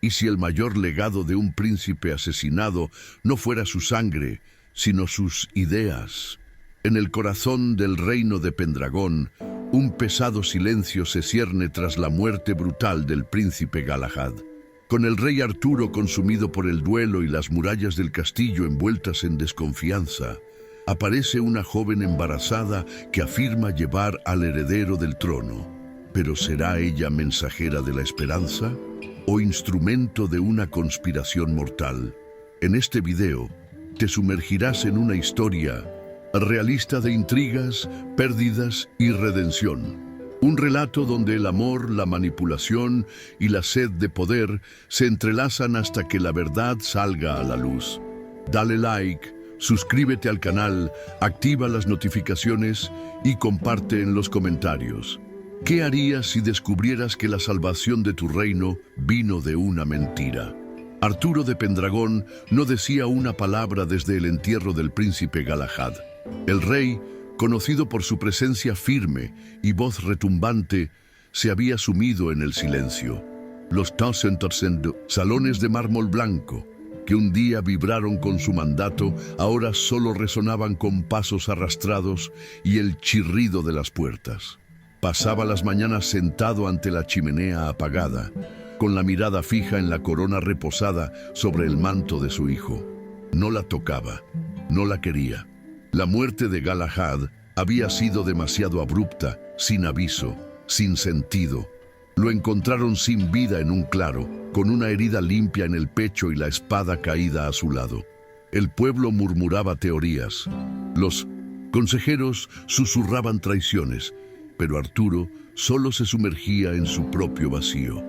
¿Y si el mayor legado de un príncipe asesinado no fuera su sangre, sino sus ideas? En el corazón del reino de Pendragón, un pesado silencio se cierne tras la muerte brutal del príncipe Galahad. Con el rey Arturo consumido por el duelo y las murallas del castillo envueltas en desconfianza, aparece una joven embarazada que afirma llevar al heredero del trono. ¿Pero será ella mensajera de la esperanza o instrumento de una conspiración mortal? En este video te sumergirás en una historia realista de intrigas, pérdidas y redención. Un relato donde el amor, la manipulación y la sed de poder se entrelazan hasta que la verdad salga a la luz. Dale like, suscríbete al canal, activa las notificaciones y comparte en los comentarios. ¿Qué harías si descubrieras que la salvación de tu reino vino de una mentira? Arturo de Pendragón no decía una palabra desde el entierro del príncipe Galahad. El rey, conocido por su presencia firme y voz retumbante, se había sumido en el silencio. Los salones de mármol blanco, que un día vibraron con su mandato, ahora solo resonaban con pasos arrastrados y el chirrido de las puertas. Pasaba las mañanas sentado ante la chimenea apagada, con la mirada fija en la corona reposada sobre el manto de su hijo. No la tocaba, no la quería. La muerte de Galahad había sido demasiado abrupta, sin aviso, sin sentido. Lo encontraron sin vida en un claro, con una herida limpia en el pecho y la espada caída a su lado. El pueblo murmuraba teorías. Los consejeros susurraban traiciones, pero Arturo solo se sumergía en su propio vacío.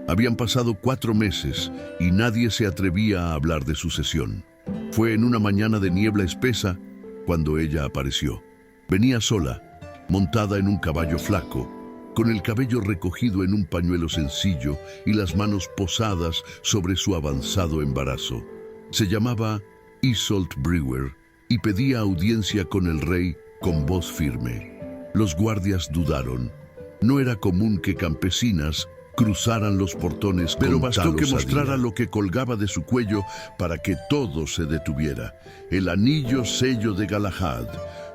Habían pasado 4 meses y nadie se atrevía a hablar de sucesión. Fue en una mañana de niebla espesa cuando ella apareció. Venía sola, montada en un caballo flaco, con el cabello recogido en un pañuelo sencillo y las manos posadas sobre su avanzado embarazo. Se llamaba Isolde Brewer y pedía audiencia con el rey con voz firme. Los guardias dudaron. No era común que campesinas cruzaran los portones, pero bastó que mostrara lo que colgaba de su cuello para que todo se detuviera. El anillo sello de Galahad,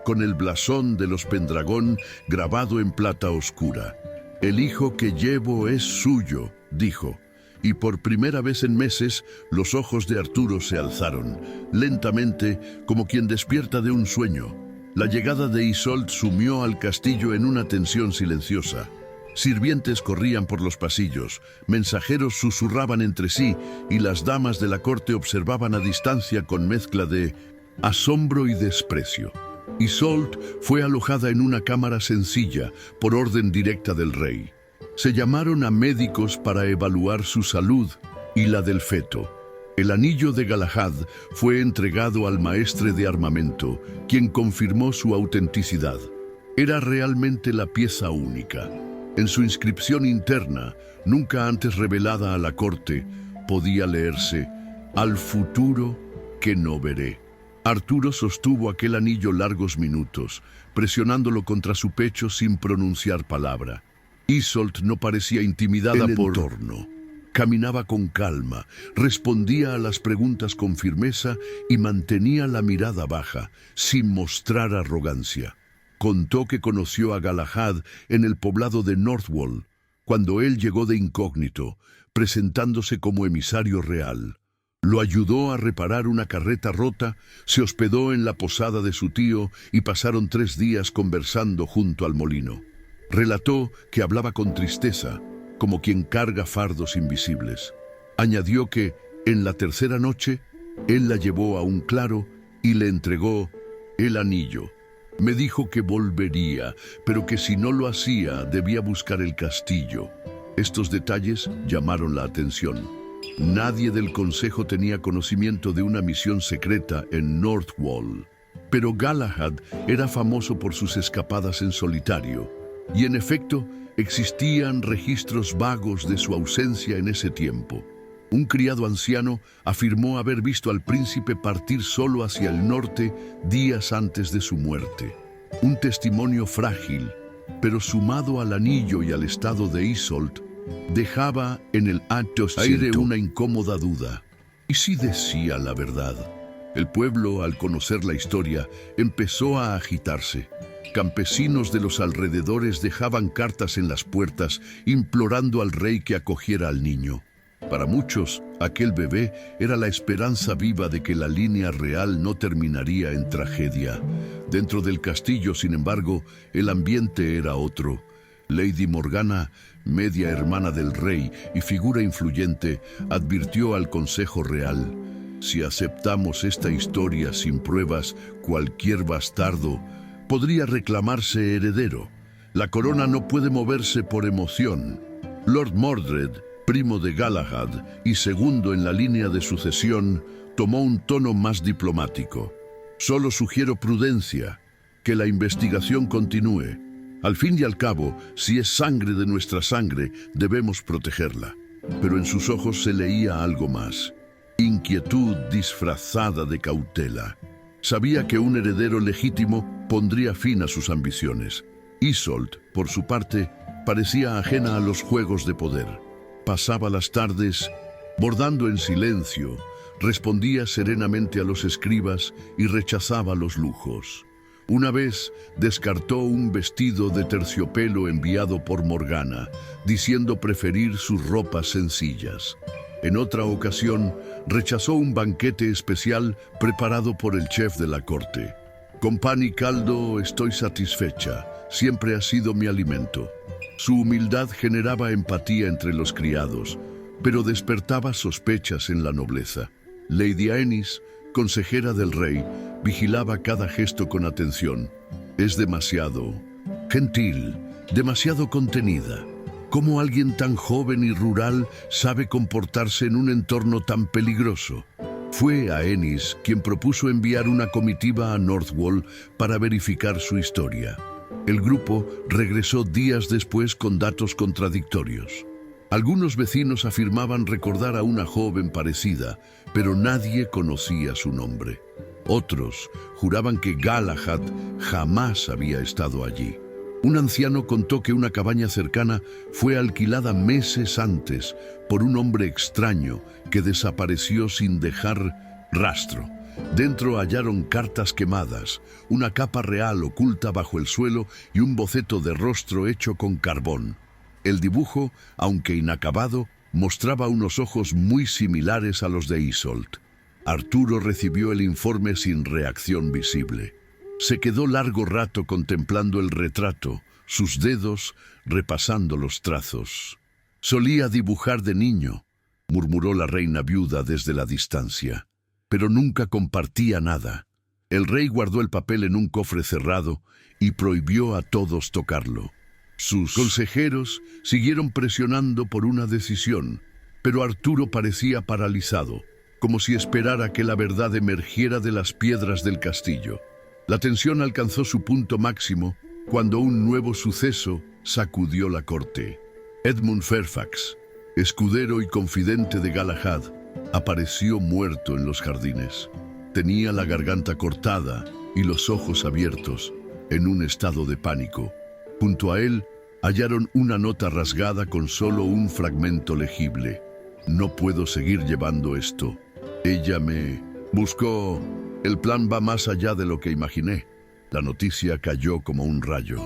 con el blasón de los Pendragón grabado en plata oscura. El hijo que llevo es suyo, dijo, y por primera vez en meses los ojos de Arturo se alzaron, lentamente, como quien despierta de un sueño. La llegada de Isolde sumió al castillo en una tensión silenciosa. Sirvientes corrían por los pasillos, mensajeros susurraban entre sí y las damas de la corte observaban a distancia con mezcla de asombro y desprecio. Isolde fue alojada en una cámara sencilla por orden directa del rey. Se llamaron a médicos para evaluar su salud y la del feto. El anillo de Galahad fue entregado al maestre de armamento, quien confirmó su autenticidad. Era realmente la pieza única. En su inscripción interna, nunca antes revelada a la corte, podía leerse: «Al futuro que no veré». Arturo sostuvo aquel anillo largos minutos, presionándolo contra su pecho sin pronunciar palabra. Isolde no parecía intimidada por el entorno. Caminaba con calma, respondía a las preguntas con firmeza y mantenía la mirada baja, sin mostrar arrogancia. Contó que conoció a Galahad en el poblado de Northwall, cuando él llegó de incógnito, presentándose como emisario real. Lo ayudó a reparar una carreta rota, se hospedó en la posada de su tío y pasaron 3 días conversando junto al molino. Relató que hablaba con tristeza, como quien carga fardos invisibles. Añadió que, en la tercera noche, él la llevó a un claro y le entregó el anillo. Me dijo que volvería, pero que si no lo hacía, debía buscar el castillo. Estos detalles llamaron la atención. Nadie del consejo tenía conocimiento de una misión secreta en Northwall. Pero Galahad era famoso por sus escapadas en solitario, y en efecto, existían registros vagos de su ausencia en ese tiempo. Un criado anciano afirmó haber visto al príncipe partir solo hacia el norte días antes de su muerte. Un testimonio frágil, pero sumado al anillo y al estado de Isolde, dejaba en el aire una incómoda duda. ¿Y si decía la verdad? El pueblo, al conocer la historia, empezó a agitarse. Campesinos de los alrededores dejaban cartas en las puertas implorando al rey que acogiera al niño. Para muchos, aquel bebé era la esperanza viva de que la línea real no terminaría en tragedia. Dentro del castillo, sin embargo, el ambiente era otro. Lady Morgana, media hermana del rey y figura influyente, advirtió al Consejo Real: si aceptamos esta historia sin pruebas, cualquier bastardo podría reclamarse heredero. La corona no puede moverse por emoción. Lord Mordred, primo de Galahad y segundo en la línea de sucesión, tomó un tono más diplomático. Solo sugiero prudencia, que la investigación continúe. Al fin y al cabo, si es sangre de nuestra sangre, debemos protegerla. Pero en sus ojos se leía algo más: inquietud disfrazada de cautela. Sabía que un heredero legítimo pondría fin a sus ambiciones. Isolde, por su parte, parecía ajena a los juegos de poder. Pasaba las tardes bordando en silencio, respondía serenamente a los escribas y rechazaba los lujos. Una vez descartó un vestido de terciopelo enviado por Morgana, diciendo preferir sus ropas sencillas. En otra ocasión, rechazó un banquete especial preparado por el chef de la corte. Con pan y caldo estoy satisfecha, siempre ha sido mi alimento. Su humildad generaba empatía entre los criados, pero despertaba sospechas en la nobleza. Lady Aenys, consejera del rey, vigilaba cada gesto con atención. Es demasiado gentil, demasiado contenida. ¿Cómo alguien tan joven y rural sabe comportarse en un entorno tan peligroso? Fue Aenys quien propuso enviar una comitiva a Northwall para verificar su historia. El grupo regresó días después con datos contradictorios. Algunos vecinos afirmaban recordar a una joven parecida, pero nadie conocía su nombre. Otros juraban que Galahad jamás había estado allí. Un anciano contó que una cabaña cercana fue alquilada meses antes por un hombre extraño que desapareció sin dejar rastro. Dentro hallaron cartas quemadas, una capa real oculta bajo el suelo y un boceto de rostro hecho con carbón. El dibujo, aunque inacabado, mostraba unos ojos muy similares a los de Isolde. Arturo recibió el informe sin reacción visible. Se quedó largo rato contemplando el retrato, sus dedos repasando los trazos. Solía dibujar de niño, murmuró la reina viuda desde la distancia, pero nunca compartía nada. El rey guardó el papel en un cofre cerrado y prohibió a todos tocarlo. Sus consejeros siguieron presionando por una decisión, pero Arturo parecía paralizado, como si esperara que la verdad emergiera de las piedras del castillo. La tensión alcanzó su punto máximo cuando un nuevo suceso sacudió la corte. Edmund Fairfax, escudero y confidente de Galahad, apareció muerto en los jardines. Tenía la garganta cortada y los ojos abiertos, en un estado de pánico. Junto a él hallaron una nota rasgada con solo un fragmento legible. No puedo seguir llevando esto. Ella me buscó. El plan va más allá de lo que imaginé. La noticia cayó como un rayo.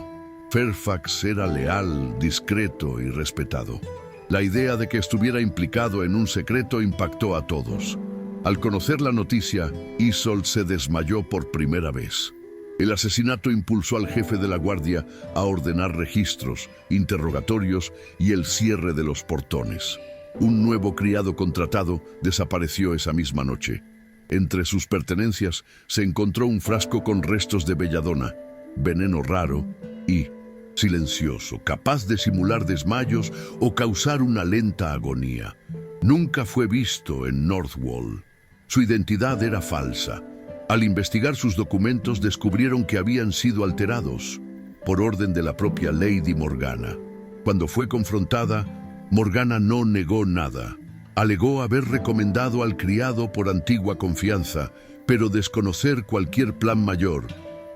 Fairfax era leal, discreto y respetado. La idea de que estuviera implicado en un secreto impactó a todos. Al conocer la noticia, Isolde se desmayó por primera vez. El asesinato impulsó al jefe de la guardia a ordenar registros, interrogatorios y el cierre de los portones. Un nuevo criado contratado desapareció esa misma noche. Entre sus pertenencias se encontró un frasco con restos de belladona, veneno raro y silencioso, capaz de simular desmayos o causar una lenta agonía. Nunca fue visto en Northwall. Su identidad era falsa. Al investigar sus documentos descubrieron que habían sido alterados por orden de la propia Lady Morgana. Cuando fue confrontada, Morgana no negó nada. Alegó haber recomendado al criado por antigua confianza, pero desconocer cualquier plan mayor.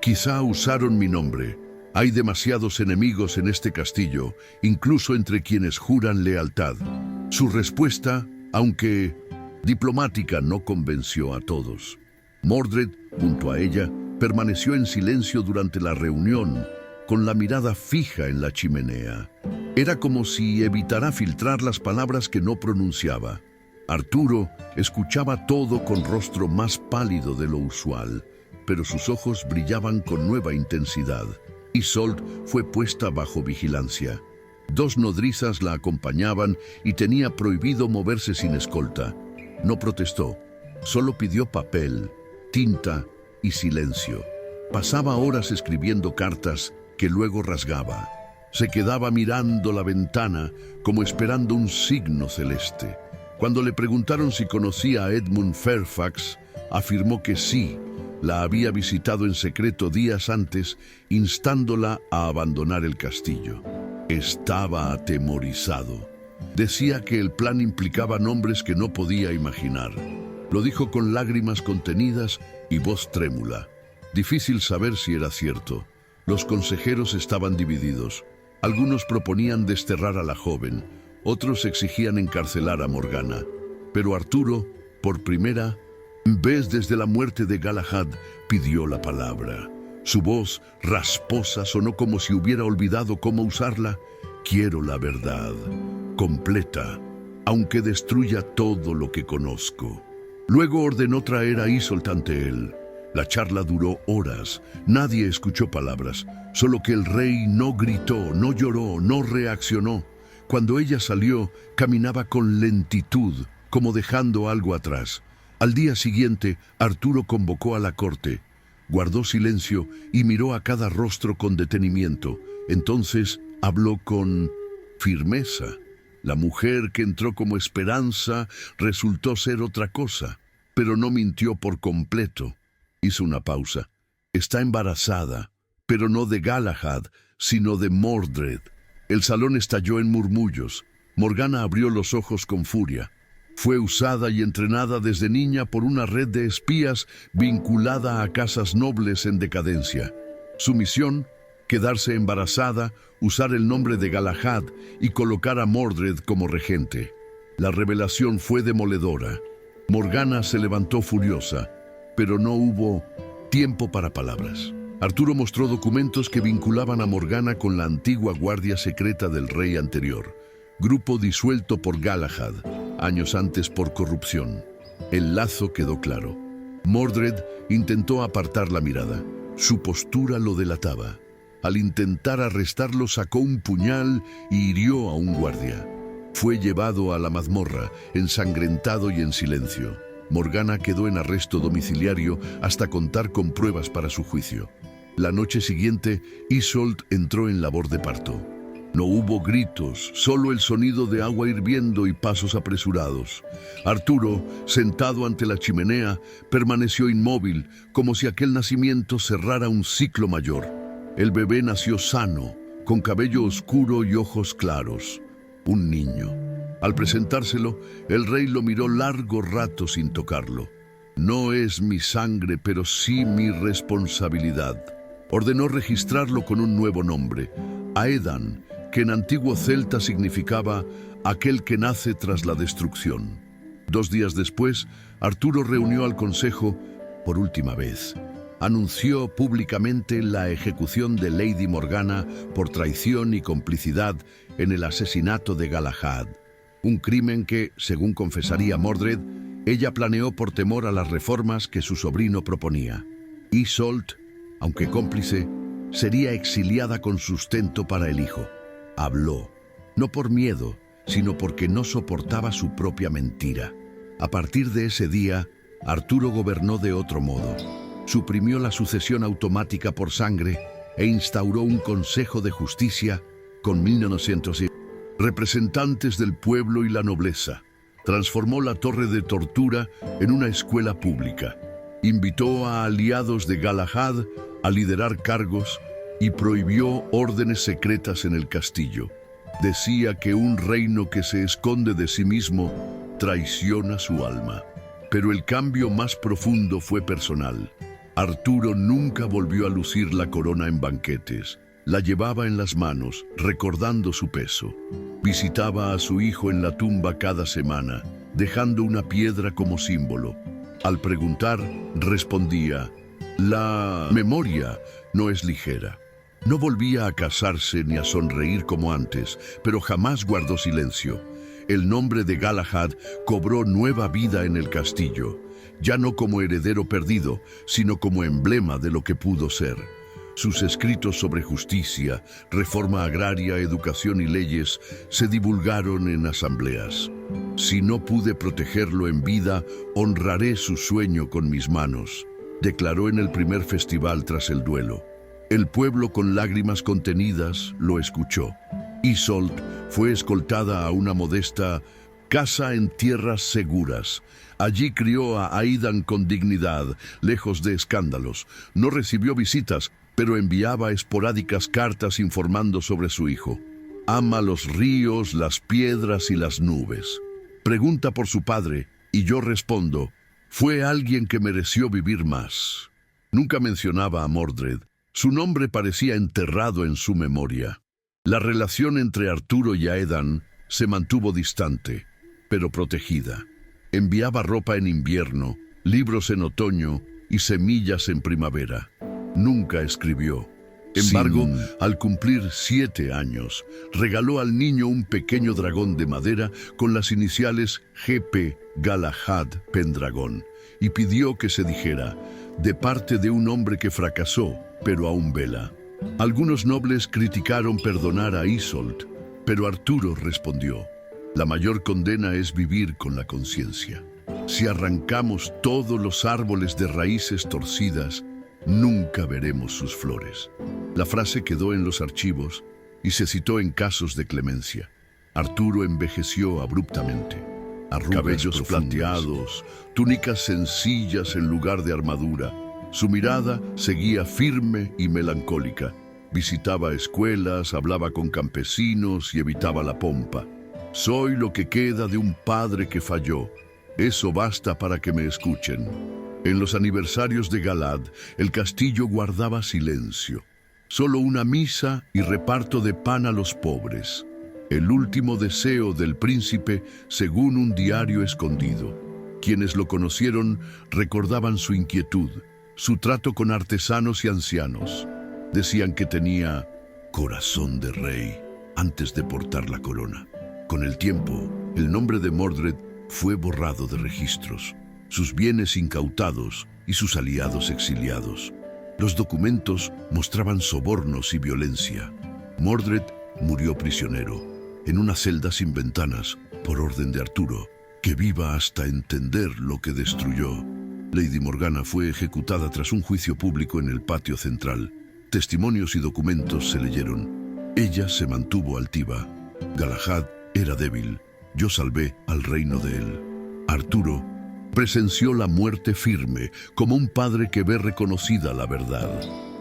Quizá usaron mi nombre. Hay demasiados enemigos en este castillo, incluso entre quienes juran lealtad. Su respuesta, aunque diplomática, no convenció a todos. Mordred, junto a ella, permaneció en silencio durante la reunión, con la mirada fija en la chimenea. Era como si evitara filtrar las palabras que no pronunciaba. Arturo escuchaba todo con rostro más pálido de lo usual, pero sus ojos brillaban con nueva intensidad. Isolde fue puesta bajo vigilancia. 2 nodrizas la acompañaban y tenía prohibido moverse sin escolta. No protestó, solo pidió papel, tinta y silencio. Pasaba horas escribiendo cartas que luego rasgaba. Se quedaba mirando la ventana como esperando un signo celeste. Cuando le preguntaron si conocía a Edmund Fairfax, afirmó que sí. La había visitado en secreto días antes, instándola a abandonar el castillo. Estaba atemorizado. Decía que el plan implicaba nombres que no podía imaginar. Lo dijo con lágrimas contenidas y voz trémula. Difícil saber si era cierto. Los consejeros estaban divididos. Algunos proponían desterrar a la joven, otros exigían encarcelar a Morgana. Pero Arturo, por primera vez desde la muerte de Galahad, pidió la palabra. Su voz, rasposa, sonó como si hubiera olvidado cómo usarla. Quiero la verdad, completa, aunque destruya todo lo que conozco. Luego ordenó traer a Isolde ante él. La charla duró horas. Nadie escuchó palabras, solo que el rey no gritó, no lloró, no reaccionó. Cuando ella salió, caminaba con lentitud, como dejando algo atrás. Al día siguiente, Arturo convocó a la corte. Guardó silencio y miró a cada rostro con detenimiento. Entonces habló con firmeza. La mujer que entró como esperanza resultó ser otra cosa, pero no mintió por completo. Hizo una pausa. Está embarazada, pero no de Galahad, sino de Mordred. El salón estalló en murmullos. Morgana abrió los ojos con furia. Fue usada y entrenada desde niña por una red de espías vinculada a casas nobles en decadencia. Su misión, quedarse embarazada, usar el nombre de Galahad y colocar a Mordred como regente. La revelación fue demoledora. Morgana se levantó furiosa, pero no hubo tiempo para palabras. Arturo mostró documentos que vinculaban a Morgana con la antigua guardia secreta del rey anterior, grupo disuelto por Galahad, años antes por corrupción. El lazo quedó claro. Mordred intentó apartar la mirada. Su postura lo delataba. Al intentar arrestarlo, sacó un puñal y hirió a un guardia. Fue llevado a la mazmorra, ensangrentado y en silencio. Morgana quedó en arresto domiciliario hasta contar con pruebas para su juicio. La noche siguiente, Isolde entró en labor de parto. No hubo gritos, solo el sonido de agua hirviendo y pasos apresurados. Arturo, sentado ante la chimenea, permaneció inmóvil, como si aquel nacimiento cerrara un ciclo mayor. El bebé nació sano, con cabello oscuro y ojos claros. Un niño. Al presentárselo, el rey lo miró largo rato sin tocarlo. No es mi sangre, pero sí mi responsabilidad. Ordenó registrarlo con un nuevo nombre, Aedan, que en antiguo celta significaba aquel que nace tras la destrucción. 2 días después, Arturo reunió al consejo por última vez. Anunció públicamente la ejecución de Lady Morgana por traición y complicidad en el asesinato de Galahad. Un crimen que, según confesaría Mordred, ella planeó por temor a las reformas que su sobrino proponía. Isolde, aunque cómplice, sería exiliada con sustento para el hijo. Habló, no por miedo, sino porque no soportaba su propia mentira. A partir de ese día, Arturo gobernó de otro modo. Suprimió la sucesión automática por sangre e instauró un consejo de justicia con 1900 representantes del pueblo y la nobleza. Transformó la torre de tortura en una escuela pública. Invitó a aliados de Galahad a liderar cargos y prohibió órdenes secretas en el castillo. Decía que un reino que se esconde de sí mismo traiciona su alma. Pero el cambio más profundo fue personal. Arturo nunca volvió a lucir la corona en banquetes. La llevaba en las manos, recordando su peso. Visitaba a su hijo en la tumba cada semana, dejando una piedra como símbolo. Al preguntar, respondía: la memoria no es ligera. No volvía a casarse ni a sonreír como antes, pero jamás guardó silencio. El nombre de Galahad cobró nueva vida en el castillo, ya no como heredero perdido, sino como emblema de lo que pudo ser. Sus escritos sobre justicia, reforma agraria, educación y leyes se divulgaron en asambleas. Si no pude protegerlo en vida, honraré su sueño con mis manos, declaró en el primer festival tras el duelo. El pueblo con lágrimas contenidas lo escuchó. Isolt fue escoltada a una modesta casa en tierras seguras. Allí crió a Aidan con dignidad, lejos de escándalos. No recibió visitas, pero enviaba esporádicas cartas informando sobre su hijo. Ama los ríos, las piedras y las nubes. Pregunta por su padre, y yo respondo: fue alguien que mereció vivir más. Nunca mencionaba a Mordred. Su nombre parecía enterrado en su memoria. La relación entre Arturo y Aedan se mantuvo distante, pero protegida. Enviaba ropa en invierno, libros en otoño y semillas en primavera. Nunca escribió. Embargo, al cumplir 7 años, regaló al niño un pequeño dragón de madera con las iniciales G.P. Galahad Pendragon y pidió que se dijera: de parte de un hombre que fracasó, pero aún vela. Algunos nobles criticaron perdonar a Isolt, pero Arturo respondió: la mayor condena es vivir con la conciencia. Si arrancamos todos los árboles de raíces torcidas, nunca veremos sus flores. La frase quedó en los archivos y se citó en casos de clemencia. Arturo envejeció abruptamente. Cabellos plateados, túnicas sencillas en lugar de armadura. Su mirada seguía firme y melancólica. Visitaba escuelas, hablaba con campesinos y evitaba la pompa. Soy lo que queda de un padre que falló. Eso basta para que me escuchen. En los aniversarios de Galad, el castillo guardaba silencio. Solo una misa y reparto de pan a los pobres. El último deseo del príncipe, según un diario escondido. Quienes lo conocieron recordaban su inquietud, su trato con artesanos y ancianos. Decían que tenía corazón de rey antes de portar la corona. Con el tiempo, el nombre de Mordred fue borrado de registros, sus bienes incautados y sus aliados exiliados. Los documentos mostraban sobornos y violencia. Mordred murió prisionero, en una celda sin ventanas, por orden de Arturo, que viva hasta entender lo que destruyó. Lady Morgana fue ejecutada tras un juicio público en el patio central. Testimonios y documentos se leyeron. Ella se mantuvo altiva. Galahad era débil. Yo salvé al reino de él. Arturo presenció la muerte firme, como un padre que ve reconocida la verdad.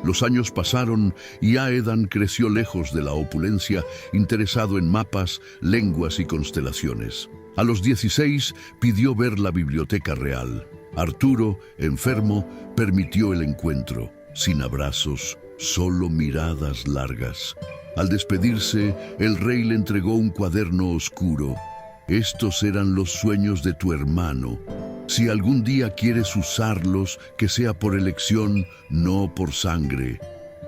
Los años pasaron y Aedan creció lejos de la opulencia, interesado en mapas, lenguas y constelaciones. A los 16 pidió ver la biblioteca real. Arturo, enfermo, permitió el encuentro, sin abrazos, solo miradas largas. Al despedirse, el rey le entregó un cuaderno oscuro. Estos eran los sueños de tu hermano. Si algún día quieres usarlos, que sea por elección, no por sangre.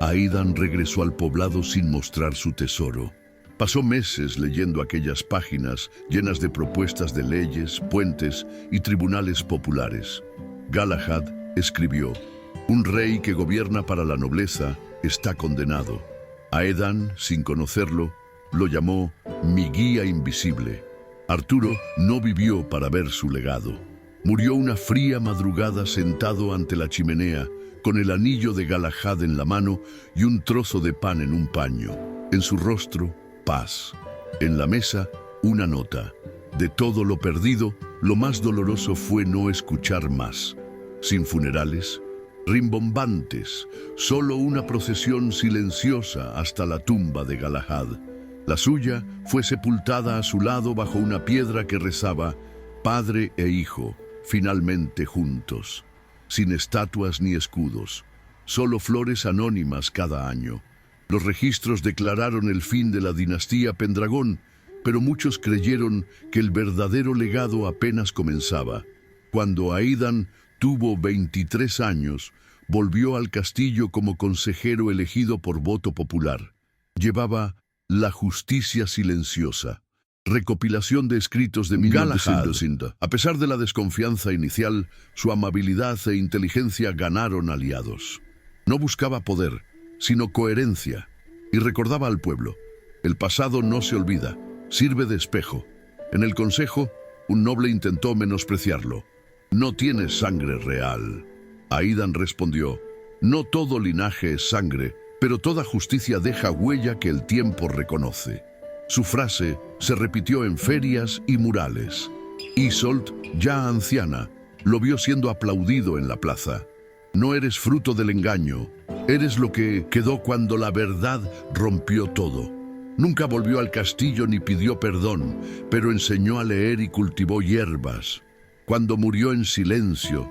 Aidan regresó al poblado sin mostrar su tesoro. Pasó meses leyendo aquellas páginas llenas de propuestas de leyes, puentes y tribunales populares. Galahad escribió: un rey que gobierna para la nobleza está condenado. Aedan, sin conocerlo, lo llamó mi guía invisible. Arturo no vivió para ver su legado. Murió una fría madrugada sentado ante la chimenea, con el anillo de Galahad en la mano y un trozo de pan en un paño. En su rostro, paz. En la mesa, una nota. De todo lo perdido, lo más doloroso fue no escuchar más. Sin funerales, rimbombantes, solo una procesión silenciosa hasta la tumba de Galahad. La suya fue sepultada a su lado bajo una piedra que rezaba: padre e hijo, finalmente juntos, sin estatuas ni escudos, solo flores anónimas cada año. Los registros declararon el fin de la dinastía Pendragón, pero muchos creyeron que el verdadero legado apenas comenzaba. Cuando Aidan tuvo 23 años, volvió al castillo como consejero elegido por voto popular. Llevaba La justicia silenciosa, recopilación de escritos de Galahad. A pesar de la desconfianza inicial, su amabilidad e inteligencia ganaron aliados. No buscaba poder, sino coherencia, y recordaba al pueblo: el pasado no se olvida, sirve de espejo. En el consejo, un noble intentó menospreciarlo. «No tienes sangre real». Aidan respondió: «No todo linaje es sangre, pero toda justicia deja huella que el tiempo reconoce». Su frase se repitió en ferias y murales. Isolt, ya anciana, lo vio siendo aplaudido en la plaza. «No eres fruto del engaño, eres lo que quedó cuando la verdad rompió todo». Nunca volvió al castillo ni pidió perdón, pero enseñó a leer y cultivó hierbas. Cuando murió en silencio,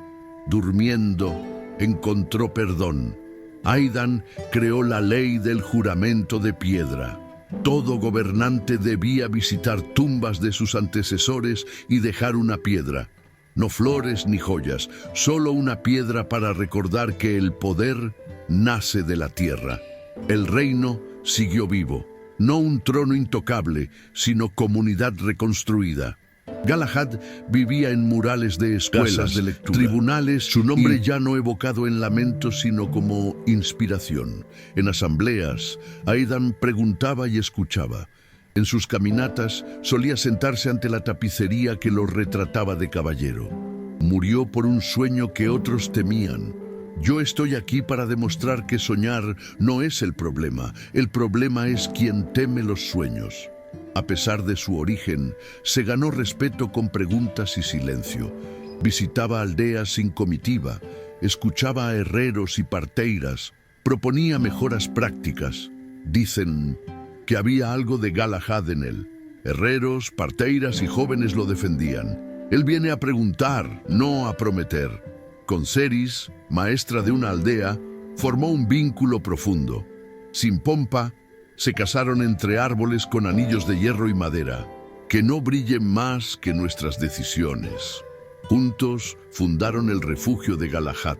durmiendo, encontró perdón. Aidan creó la ley del juramento de piedra. Todo gobernante debía visitar tumbas de sus antecesores y dejar una piedra. No flores ni joyas, solo una piedra para recordar que el poder nace de la tierra. El reino siguió vivo, no un trono intocable, sino comunidad reconstruida. Galahad vivía en murales de escuelas de lectura, tribunales, su nombre ya no evocado en lamentos, sino como inspiración. En asambleas, Aidan preguntaba y escuchaba. En sus caminatas solía sentarse ante la tapicería que lo retrataba de caballero. Murió por un sueño que otros temían. Yo estoy aquí para demostrar que soñar no es el problema es quien teme los sueños. A pesar de su origen, se ganó respeto con preguntas y silencio. Visitaba aldeas sin comitiva, escuchaba a herreros y parteiras, proponía mejoras prácticas. Dicen que había algo de Galahad en él. Herreros, parteiras y jóvenes lo defendían. Él viene a preguntar, no a prometer. Con Ceris, maestra de una aldea, formó un vínculo profundo. Sin pompa, se casaron entre árboles con anillos de hierro y madera, que no brillen más que nuestras decisiones. Juntos fundaron el refugio de Galahad,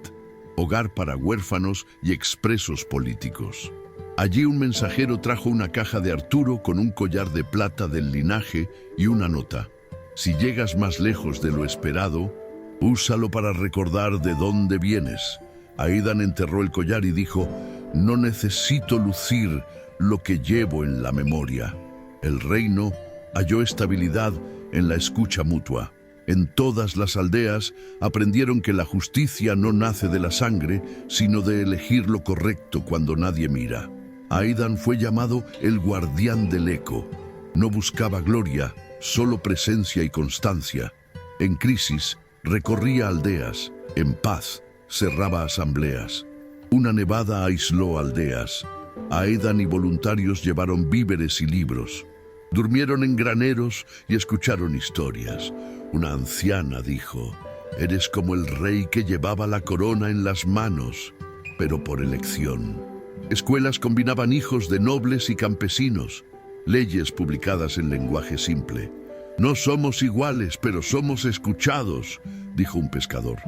hogar para huérfanos y expresos políticos. Allí un mensajero trajo una caja de Arturo con un collar de plata del linaje y una nota: «Si llegas más lejos de lo esperado, úsalo para recordar de dónde vienes». Aidan enterró el collar y dijo: «No necesito lucir lo que llevo en la memoria». El reino halló estabilidad en la escucha mutua. En todas las aldeas aprendieron que la justicia no nace de la sangre, sino de elegir lo correcto cuando nadie mira. Aidan fue llamado el guardián del eco. No buscaba gloria, solo presencia y constancia. En crisis, recorría aldeas. En paz, cerraba asambleas. Una nevada aisló aldeas. Aidan y voluntarios llevaron víveres y libros. Durmieron en graneros y escucharon historias. Una anciana dijo: «Eres como el rey que llevaba la corona en las manos, pero por elección». Escuelas combinaban hijos de nobles y campesinos. Leyes publicadas en lenguaje simple. «No somos iguales, pero somos escuchados», dijo un pescador.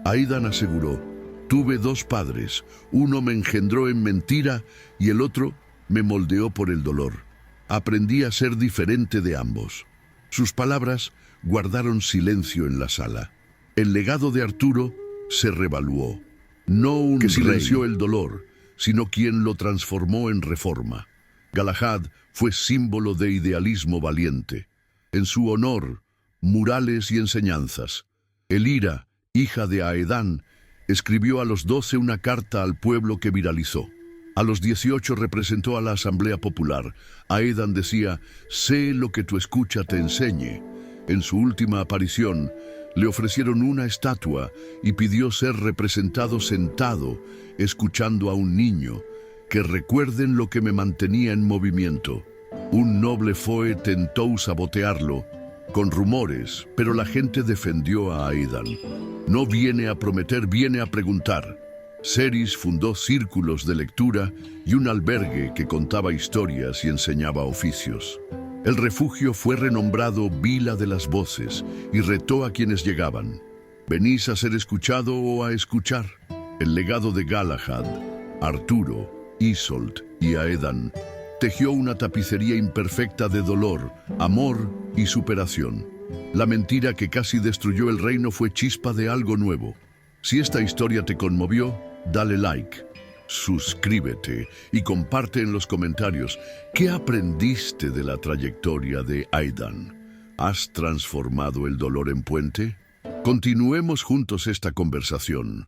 Aidan aseguró: «Tuve dos padres, uno me engendró en mentira y el otro me moldeó por el dolor. Aprendí a ser diferente de ambos». Sus palabras guardaron silencio en la sala. El legado de Arturo se revaluó. No un que silenció el dolor, sino quien lo transformó en reforma. Galahad fue símbolo de idealismo valiente. En su honor, murales y enseñanzas. Elira, hija de Aedán, escribió a los 12 una carta al pueblo que viralizó. A los 18 representó a la Asamblea Popular. Aedán decía: «Sé lo que tu escucha te enseñe». En su última aparición, le ofrecieron una estatua y pidió ser representado sentado, escuchando a un niño: «Que recuerden lo que me mantenía en movimiento». Un noble Foe tentó sabotearlo, con rumores, pero la gente defendió a Aidan. No viene a prometer, viene a preguntar. Ceris fundó círculos de lectura y un albergue que contaba historias y enseñaba oficios. El refugio fue renombrado Vila de las Voces y retó a quienes llegaban. ¿Venís a ser escuchado o a escuchar? El legado de Galahad, Arturo, Isolt y Aedan tejió una tapicería imperfecta de dolor, amor y superación. La mentira que casi destruyó el reino fue chispa de algo nuevo. Si esta historia te conmovió, dale like, suscríbete y comparte en los comentarios qué aprendiste de la trayectoria de Aedan. ¿Has transformado el dolor en puente? Continuemos juntos esta conversación.